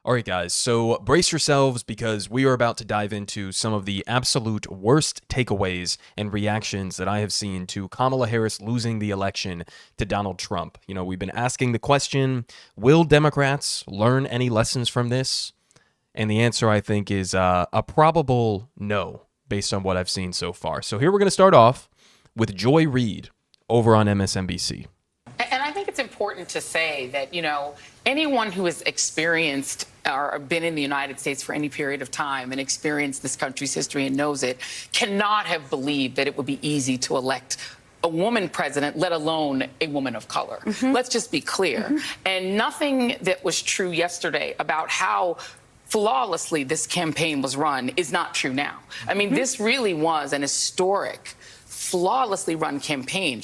All right, guys, so brace yourselves because we are about to dive into some of the absolute worst takeaways and reactions that I have seen to Kamala Harris losing the election to Donald Trump. You know, we've been asking the question, will Democrats learn any lessons from this? And the answer, I think, is a probable no, based on what I've seen so far. So here we're going to start off with Joy Reid over on MSNBC. And I think it's important to say that, you know, anyone who has experienced or been in the United States for any period of time and experienced this country's history and knows it cannot have believed that it would be easy to elect a woman president, let alone a woman of color. Let's just be clear. And nothing that was true yesterday about how flawlessly this campaign was run is not true now. I mean, this really was an historic, flawlessly run campaign.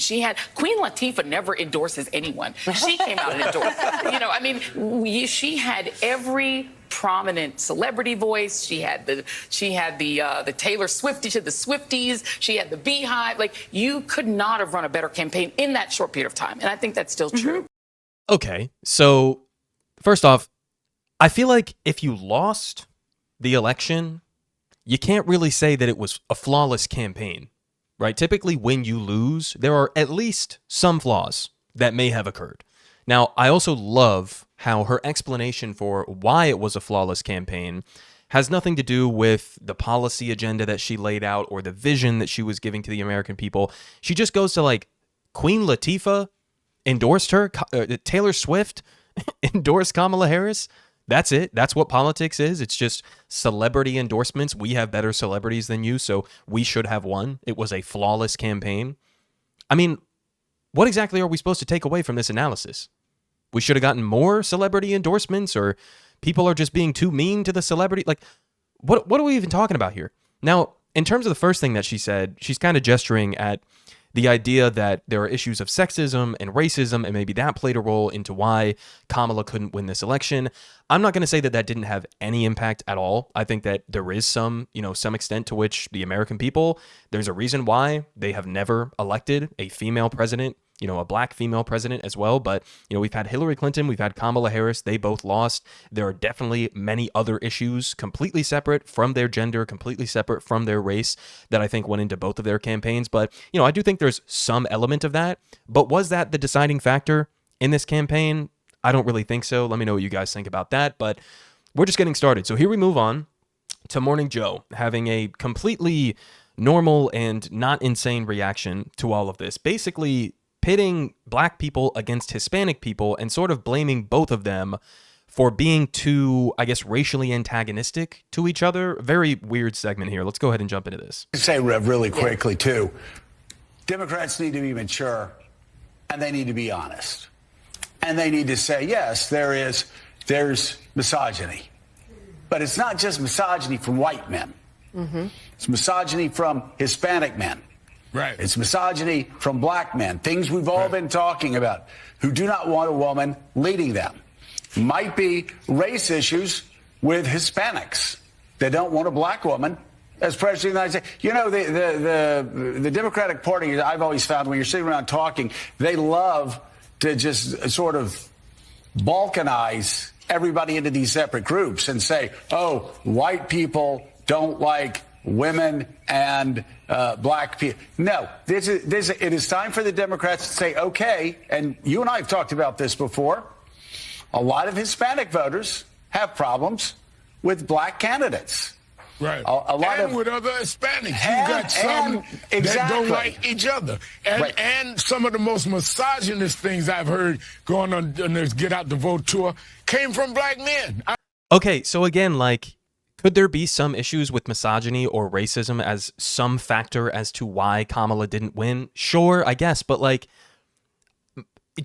Queen Latifah never endorses anyone. She came out and endorsed. You know, I mean, she had every prominent celebrity voice. She had the Taylor Swift to the Swifties. She had the Beehive. Like, you could not have run a better campaign in that short period of time. And I think that's still true. Okay, so first off, I feel like if you lost the election, you can't really say that it was a flawless campaign. Right? Typically, when you lose, there are at least some flaws that may have occurred. Now, I also love how her explanation for why it was a flawless campaign has nothing to do with the policy agenda that she laid out or the vision that she was giving to the American people. She just goes to, like, Queen Latifah endorsed her, Taylor Swift endorsed Kamala Harris. That's it. That's what politics is. It's just celebrity endorsements. We have better celebrities than you, so we should have won. It was a flawless campaign. I mean, what exactly are we supposed to take away from this analysis? We should have gotten more celebrity endorsements, or people are just being too mean to the celebrity? Like, what are we even talking about here? Now, in terms of the first thing that she said, she's kind of gesturing at the idea that there are issues of sexism and racism, and maybe that played a role into why Kamala couldn't win this election. I'm not going to say that that didn't have any impact at all. I think that there is some extent to which the American people, there's a reason why they have never elected a female president, a black female president as well. But, we've had Hillary Clinton, we've had Kamala Harris. They both lost. There are definitely many other issues completely separate from their gender, completely separate from their race that I think went into both of their campaigns. But, I do think there's some element of that. But was that the deciding factor in this campaign? I don't really think so. Let me know what you guys think about that. But we're just getting started. So here we move on to Morning Joe having a completely normal and not insane reaction to all of this. Basically pitting black people against Hispanic people and sort of blaming both of them for being too, I guess, racially antagonistic to each other. Very weird segment here. Let's go ahead and jump into this. Say, Rev, really quickly, too. Democrats need to be mature, and they need to be honest. And they need to say, yes, there's misogyny. But it's not just misogyny from white men. It's misogyny from Hispanic men. Right. It's misogyny from black men, things we've all been talking about, who do not want a woman leading them. Might be race issues with Hispanics. They don't want a black woman as president of the United States. The Democratic Party, I've always found when you're sitting around talking, they love to just sort of balkanize everybody into these separate groups and say, oh, white people don't like women and black people. No, it is time for the Democrats to say, okay, and you and I have talked about this before, a lot of Hispanic voters have problems with black candidates. Right. A lot and of, with other Hispanics. You got some that don't like each other. And some of the most misogynist things I've heard going on this Get Out the Vote tour came from black men. Okay, so again, could there be some issues with misogyny or racism as some factor as to why Kamala didn't win? Sure, I guess. But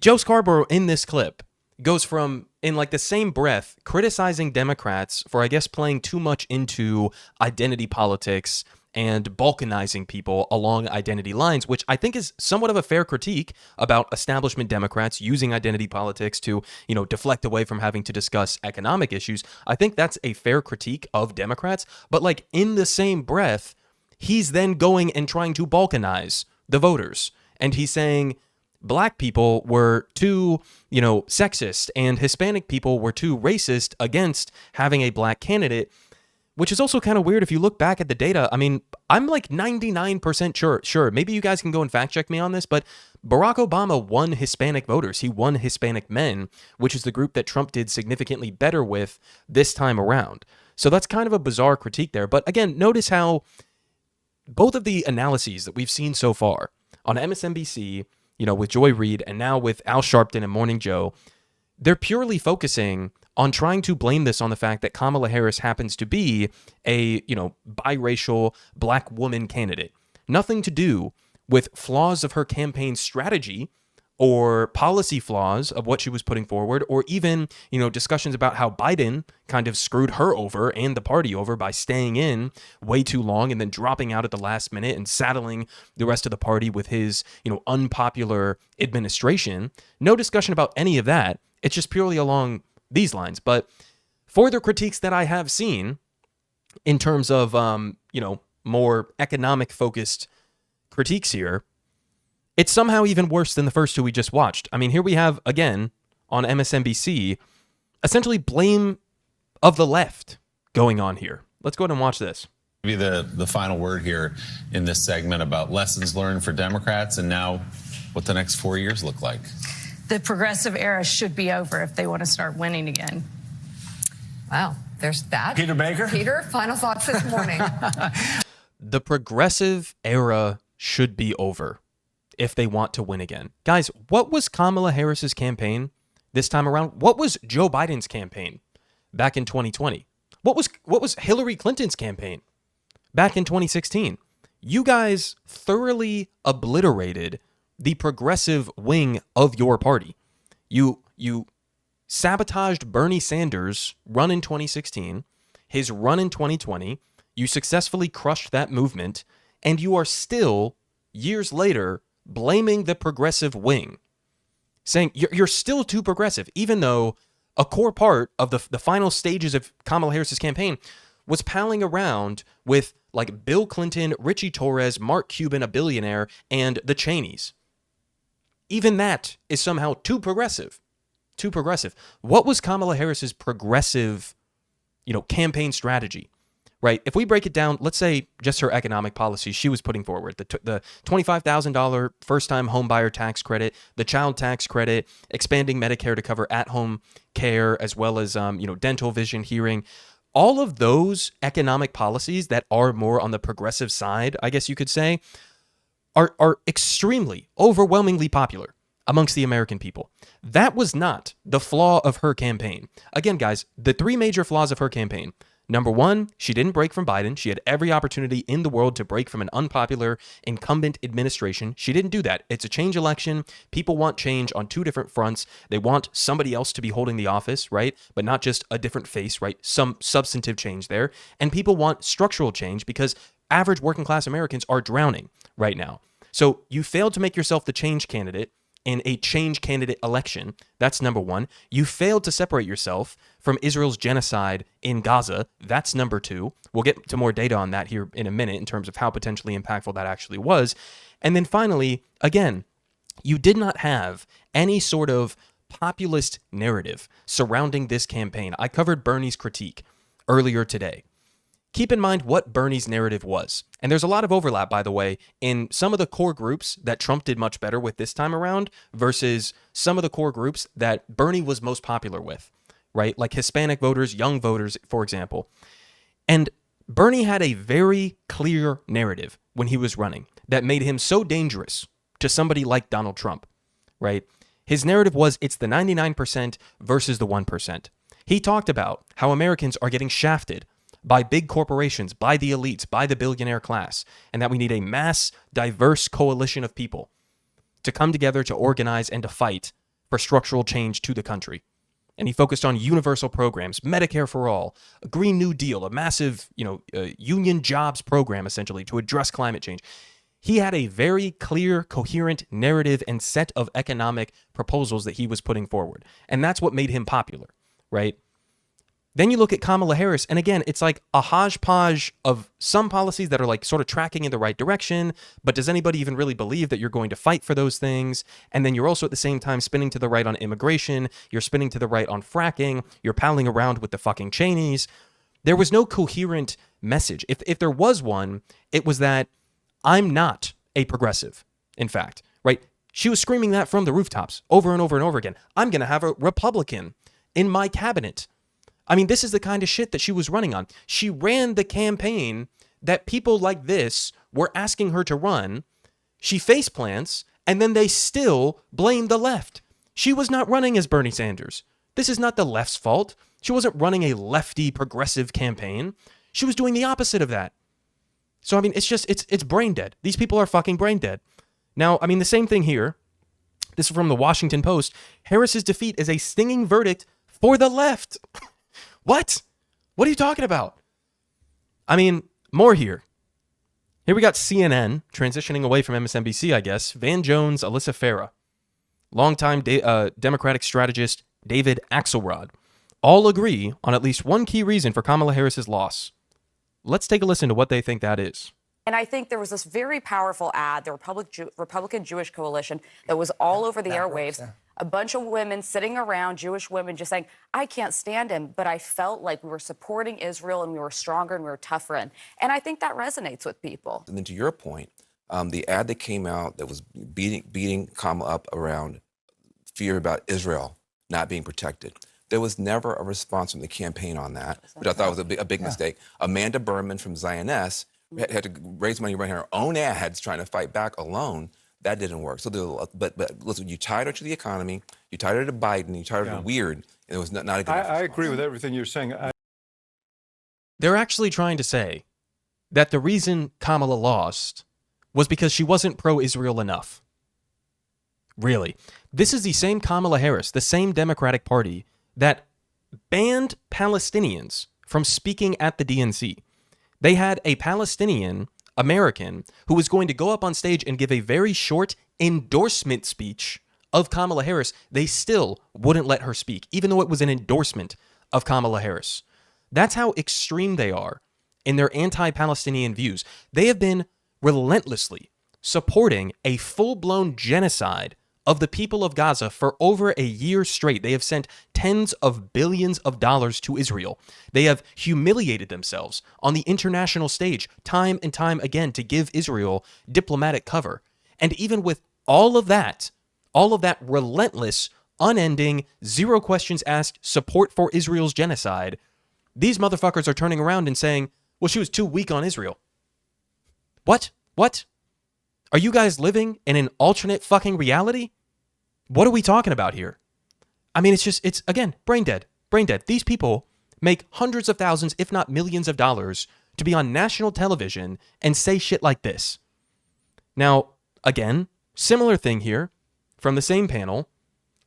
Joe Scarborough in this clip goes from, in the same breath, criticizing Democrats for, I guess, playing too much into identity politics and balkanizing people along identity lines, which I think is somewhat of a fair critique about establishment Democrats using identity politics to, deflect away from having to discuss economic issues. I think that's a fair critique of Democrats. But in the same breath, he's then going and trying to balkanize the voters. And he's saying, Black people were too, sexist, and Hispanic people were too racist against having a black candidate, which is also kind of weird if you look back at the data. I mean, I'm like 99% sure. Maybe you guys can go and fact check me on this, but Barack Obama won Hispanic voters. He won Hispanic men, which is the group that Trump did significantly better with this time around. So that's kind of a bizarre critique there. But again, notice how both of the analyses that we've seen so far on MSNBC, with Joy Reid, and now with Al Sharpton and Morning Joe, they're purely focusing on trying to blame this on the fact that Kamala Harris happens to be a, biracial black woman candidate. Nothing to do with flaws of her campaign strategy or policy flaws of what she was putting forward, or even, discussions about how Biden kind of screwed her over and the party over by staying in way too long and then dropping out at the last minute and saddling the rest of the party with his, unpopular administration. No discussion about any of that. It's just purely along these lines. But for the critiques that I have seen in terms of, more economic focused critiques here, it's somehow even worse than the first two we just watched. I mean, here we have, again, on MSNBC, essentially blame of the left going on here. Let's go ahead and watch this. Maybe the final word here in this segment about lessons learned for Democrats and now what the next 4 years look like. The progressive era should be over if they want to start winning again. Wow, there's that. Peter Baker? Peter, final thoughts this morning. The progressive era should be over if they want to win again. Guys, what was Kamala Harris's campaign this time around? What was Joe Biden's campaign back in 2020? What was Hillary Clinton's campaign back in 2016? You guys thoroughly obliterated the progressive wing of your party. You sabotaged Bernie Sanders' run in 2016, his run in 2020. You successfully crushed that movement, and you are still, years later, blaming the progressive wing, saying you're still too progressive, even though a core part of the final stages of Kamala Harris's campaign was palling around with like Bill Clinton, Richie Torres, Mark Cuban, a billionaire, and the Cheneys. Even that is somehow too progressive. Too progressive. What was Kamala Harris's progressive, campaign strategy? Right? If we break it down, let's say just her economic policies she was putting forward, the $25,000 first-time home buyer tax credit, the child tax credit, expanding Medicare to cover at-home care, as well as, dental, vision, hearing, all of those economic policies that are more on the progressive side, I guess you could say, are extremely, overwhelmingly popular amongst the American people. That was not the flaw of her campaign. Again, guys, the three major flaws of her campaign. Number one, she didn't break from Biden. She had every opportunity in the world to break from an unpopular incumbent administration. She didn't do that. It's a change election. People want change on two different fronts. They want somebody else to be holding the office, right? But not just a different face, right? Some substantive change there. And people want structural change because average working class Americans are drowning right now. So you failed to make yourself the change candidate in a change candidate election. That's number one. You failed to separate yourself from Israel's genocide in Gaza. That's number two. We'll get to more data on that here in a minute in terms of how potentially impactful that actually was. And then finally, again, you did not have any sort of populist narrative surrounding this campaign. I covered Bernie's critique earlier today. Keep in mind what Bernie's narrative was. And there's a lot of overlap, by the way, in some of the core groups that Trump did much better with this time around versus some of the core groups that Bernie was most popular with, right? Like Hispanic voters, young voters, for example. And Bernie had a very clear narrative when he was running that made him so dangerous to somebody like Donald Trump, right? His narrative was it's the 99% versus the 1%. He talked about how Americans are getting shafted by big corporations, by the elites, by the billionaire class, and that we need a mass, diverse coalition of people to come together to organize and to fight for structural change to the country. And he focused on universal programs, Medicare for all, a Green New Deal, a massive, union jobs program, essentially, to address climate change. He had a very clear, coherent narrative and set of economic proposals that he was putting forward. And that's what made him popular, right? Then you look at Kamala Harris, and again, it's like a hodgepodge of some policies that are like sort of tracking in the right direction, but does anybody even really believe that you're going to fight for those things? And then you're also at the same time spinning to the right on immigration, you're spinning to the right on fracking, you're palling around with the fucking Cheneys. There was no coherent message. If there was one, it was that I'm not a progressive, in fact, right? She was screaming that from the rooftops over and over and over again. I'm going to have a Republican in my cabinet. I mean, this is the kind of shit that she was running on. She ran the campaign that people like this were asking her to run. She face plants, and then they still blame the left. She was not running as Bernie Sanders. This is not the left's fault. She wasn't running a lefty progressive campaign. She was doing the opposite of that. So, I mean, it's brain dead. These people are fucking brain dead. Now, I mean, the same thing here. This is from the Washington Post. Harris's defeat is a stinging verdict for the left. What? What are you talking about? I mean, more here. Here we got CNN transitioning away from MSNBC, I guess. Van Jones, Alyssa Farah, longtime Democratic strategist David Axelrod, all agree on at least one key reason for Kamala Harris's loss. Let's take a listen to what they think that is. And I think there was this very powerful ad, the Republican Jewish Coalition, that was all over the airwaves. Yeah. A bunch of women sitting around, Jewish women, just saying, I can't stand him, but I felt like we were supporting Israel and we were stronger and we were tougher. And I think that resonates with people. And then to your point, the ad that came out that was beating Kamala up around fear about Israel not being protected. There was never a response from the campaign on that, which I thought was a big mistake. Amanda Berman from Zioness had to raise money, run her own ads trying to fight back alone. That didn't work. So, but listen, you tied her to the economy, you tied her to Biden, you tied her to weird, and it was not a good I agree with everything you're saying. They're actually trying to say that the reason Kamala lost was because she wasn't pro-Israel enough. Really. This is the same Kamala Harris, the same Democratic Party that banned Palestinians from speaking at the DNC. They had a Palestinian American who was going to go up on stage and give a very short endorsement speech of Kamala Harris. They still wouldn't let her speak, even though it was an endorsement of Kamala Harris. That's how extreme they are in their anti-Palestinian views. They have been relentlessly supporting a full-blown genocide of the people of Gaza for over a year straight. They have sent tens of billions of dollars to Israel. They have humiliated themselves on the international stage time and time again to give Israel diplomatic cover. And even with all of that relentless, unending, zero questions asked support for Israel's genocide, these motherfuckers are turning around and saying, well, she was too weak on Israel. What? Are you guys living in an alternate fucking reality? What are we talking about here? I mean, it's again, brain dead. These people make hundreds of thousands, if not millions of dollars to be on national television and say shit like this. Now, again, similar thing here from the same panel.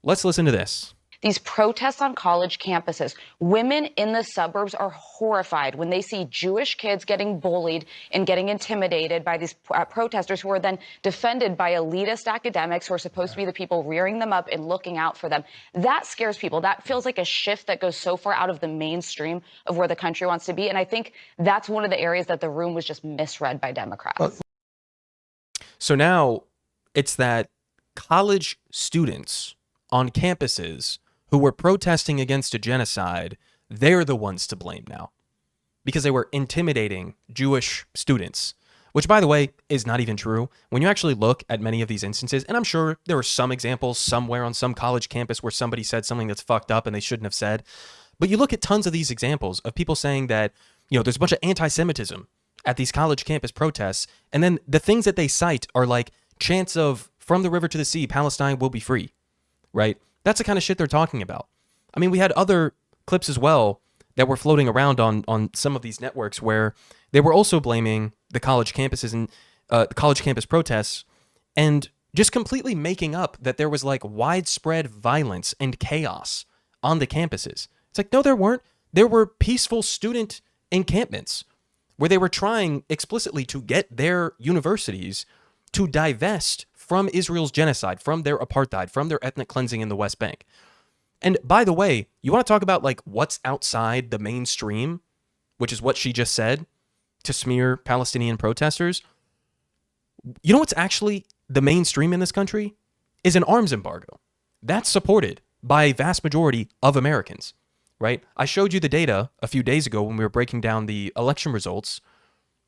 Let's listen to this. These protests on college campuses, women in the suburbs are horrified when they see Jewish kids getting bullied and getting intimidated by these protesters who are then defended by elitist academics who are supposed to be the people rearing them up and looking out for them. That scares people. That feels like a shift that goes so far out of the mainstream of where the country wants to be. And I think that's one of the areas that the room was just misread by Democrats. So now it's that college students on campuses who were protesting against a genocide, they're the ones to blame now because they were intimidating Jewish students, which, by the way, is not even true. When you actually look at many of these instances, and I'm sure there are some examples somewhere on some college campus where somebody said something that's fucked up and they shouldn't have said, but you look at tons of these examples of people saying that, there's a bunch of anti-Semitism at these college campus protests, and then the things that they cite are like chants of, from the river to the sea, Palestine will be free, right? That's the kind of shit they're talking about. I mean, we had other clips as well that were floating around on some of these networks where they were also blaming the college campuses and the college campus protests and just completely making up that there was like widespread violence and chaos on the campuses. It's like, no, there weren't. There were peaceful student encampments where they were trying explicitly to get their universities to divest from Israel's genocide, from their apartheid, from their ethnic cleansing in the West Bank. And by the way, you want to talk about like what's outside the mainstream, which is what she just said, to smear Palestinian protesters. You know what's actually the mainstream in this country is an arms embargo. That's supported by a vast majority of Americans, right? I showed you the data a few days ago when we were breaking down the election results.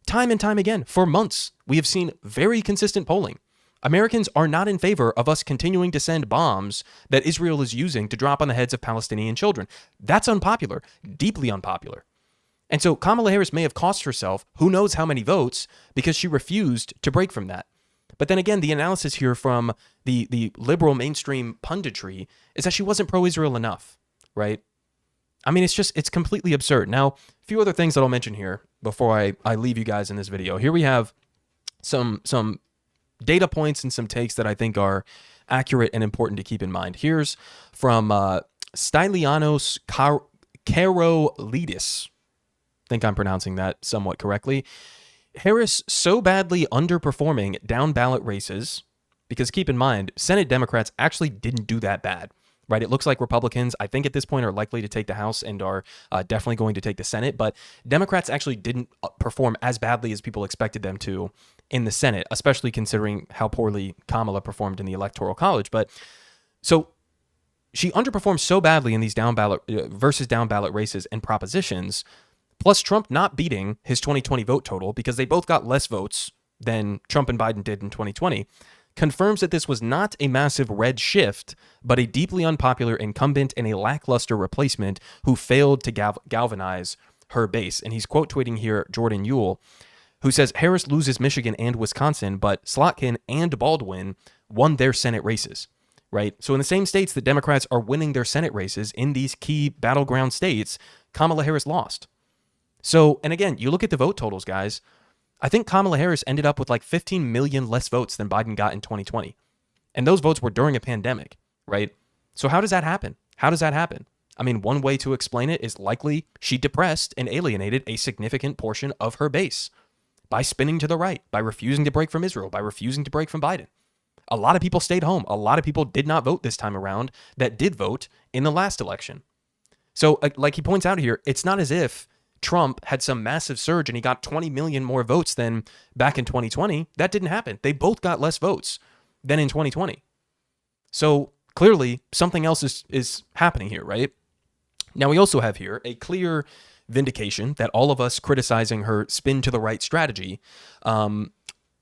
Time and time again, for months, we have seen very consistent polling. Americans are not in favor of us continuing to send bombs that Israel is using to drop on the heads of Palestinian children. That's unpopular, deeply unpopular. And so Kamala Harris may have cost herself who knows how many votes because she refused to break from that. But then again, the analysis here from the liberal mainstream punditry is that she wasn't pro-Israel enough, right? I mean, it's completely absurd. Now, a few other things that I'll mention here before I leave you guys in this video. Here we have some data points and some takes that I think are accurate and important to keep in mind. Here's from Stylianos Karolidis. I think I'm pronouncing that somewhat correctly. Harris so badly underperforming down ballot races, because keep in mind, Senate Democrats actually didn't do that bad, right? It looks like Republicans, I think at this point, are likely to take the House and are definitely going to take the Senate, but Democrats actually didn't perform as badly as people expected them to in the Senate, especially considering how poorly Kamala performed in the Electoral College. But so she underperformed so badly in these down ballot races and propositions, plus Trump not beating his 2020 vote total because they both got less votes than Trump and Biden did in 2020, confirms that this was not a massive red shift, but a deeply unpopular incumbent and a lackluster replacement who failed to galvanize her base. And he's quote tweeting here Jordan Ewell, who says Harris loses Michigan and Wisconsin, but Slotkin and Baldwin won their Senate races, right? So in the same states that Democrats are winning their Senate races, in these key battleground states, Kamala Harris lost. So, and again, you look at the vote totals, guys. I think Kamala Harris ended up with like 15 million less votes than Biden got in 2020. And those votes were during a pandemic, right? So how does that happen? How does that happen? I mean, one way to explain it is likely she depressed and alienated a significant portion of her base by spinning to the right, by refusing to break from Israel, by refusing to break from Biden. A lot of people stayed home. A lot of people did not vote this time around that did vote in the last election. So like he points out here, it's not as if Trump had some massive surge and he got 20 million more votes than back in 2020. That didn't happen. They both got less votes than in 2020. So clearly something else is happening here, right? Now we also have here a clear vindication that all of us criticizing her spin to the right strategy, that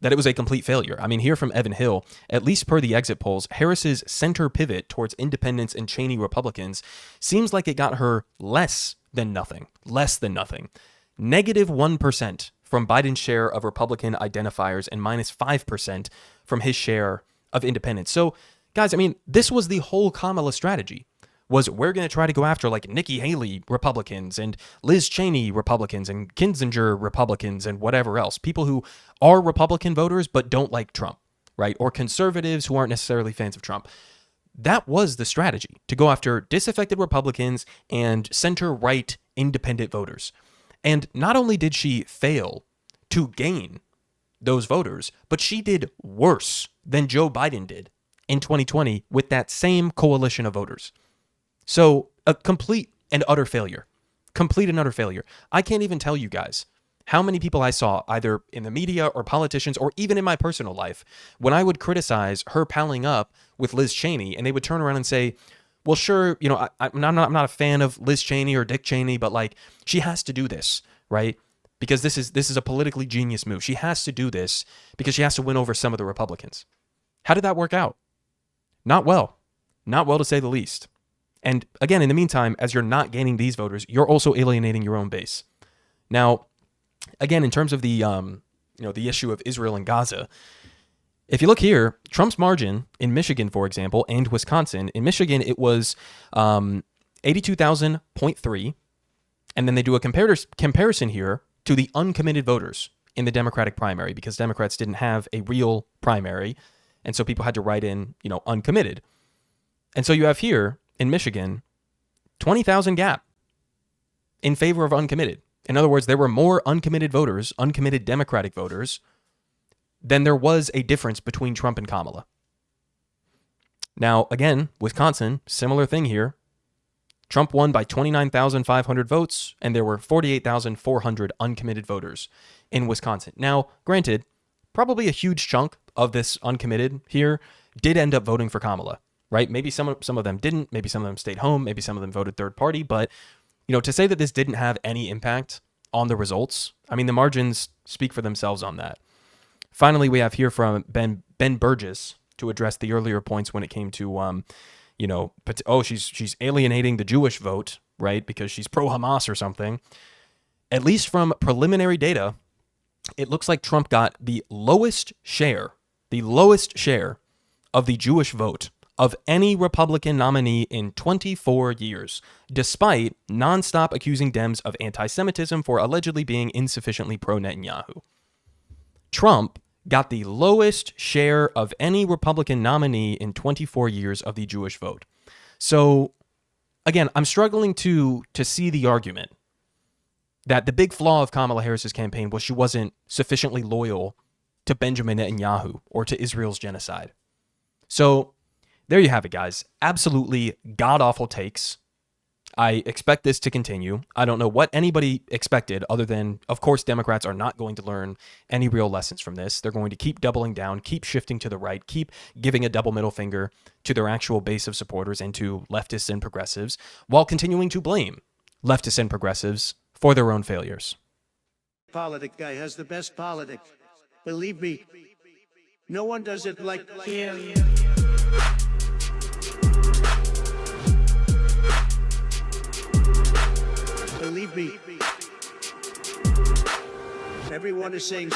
it was a complete failure. I mean, here from Evan Hill, at least per the exit polls, Harris's center pivot towards independents and Cheney Republicans seems like it got her less than nothing. -1% from Biden's share of Republican identifiers and -5% from his share of independents. So, guys, I mean, this was the whole Kamala strategy. Was we're going to try to go after like Nikki Haley Republicans and Liz Cheney Republicans and Kinzinger Republicans and whatever else. People who are Republican voters but don't like Trump, right? Or conservatives who aren't necessarily fans of Trump. That was the strategy, to go after disaffected Republicans and center-right independent voters. And not only did she fail to gain those voters, but she did worse than Joe Biden did in 2020 with that same coalition of voters. So a complete and utter failure. I can't even tell you guys how many people I saw either in the media or politicians or even in my personal life when I would criticize her palling up with Liz Cheney and they would turn around and say, well, sure, you know, I'm not a fan of Liz Cheney or Dick Cheney, but like she has to do this, right? Because this is a politically genius move. She has to do this because she has to win over some of the Republicans. How did that work out? Not well to say the least. And again, in the meantime, as you're not gaining these voters, you're also alienating your own base. Now, again, in terms of the issue of Israel and Gaza, if you look here, Trump's margin in Michigan, for example, and Wisconsin. In Michigan, it was 82,000.3, and then they do a comparison here to the uncommitted voters in the Democratic primary because Democrats didn't have a real primary, and so people had to write in, uncommitted. And so you have here in Michigan, 20,000 gap in favor of uncommitted. In other words, there were more uncommitted voters, uncommitted Democratic voters, than there was a difference between Trump and Kamala. Now, again, Wisconsin, similar thing here. Trump won by 29,500 votes, and there were 48,400 uncommitted voters in Wisconsin. Now, granted, probably a huge chunk of this uncommitted here did end up voting for Kamala, right? Maybe some of them didn't. Maybe some of them stayed home. Maybe some of them voted third party. But, to say that this didn't have any impact on the results, I mean, the margins speak for themselves on that. Finally, we have here from Ben Burgess to address the earlier points when it came to, she's alienating the Jewish vote, right? Because she's pro-Hamas or something. At least from preliminary data, it looks like Trump got the lowest share of the Jewish vote of any Republican nominee in 24 years, despite nonstop accusing Dems of anti-Semitism for allegedly being insufficiently pro-Netanyahu. Trump got the lowest share of any Republican nominee in 24 years of the Jewish vote. So, again, I'm struggling to see the argument that the big flaw of Kamala Harris's campaign was she wasn't sufficiently loyal to Benjamin Netanyahu or to Israel's genocide. So, there you have it, guys. Absolutely god-awful takes. I expect this to continue. I don't know what anybody expected other than, of course, Democrats are not going to learn any real lessons from this. They're going to keep doubling down, keep shifting to the right, keep giving a double middle finger to their actual base of supporters and to leftists and progressives, while continuing to blame leftists and progressives for their own failures. Politic guy has the best politic. Believe me, no one does it like him. Believe me, everyone is saying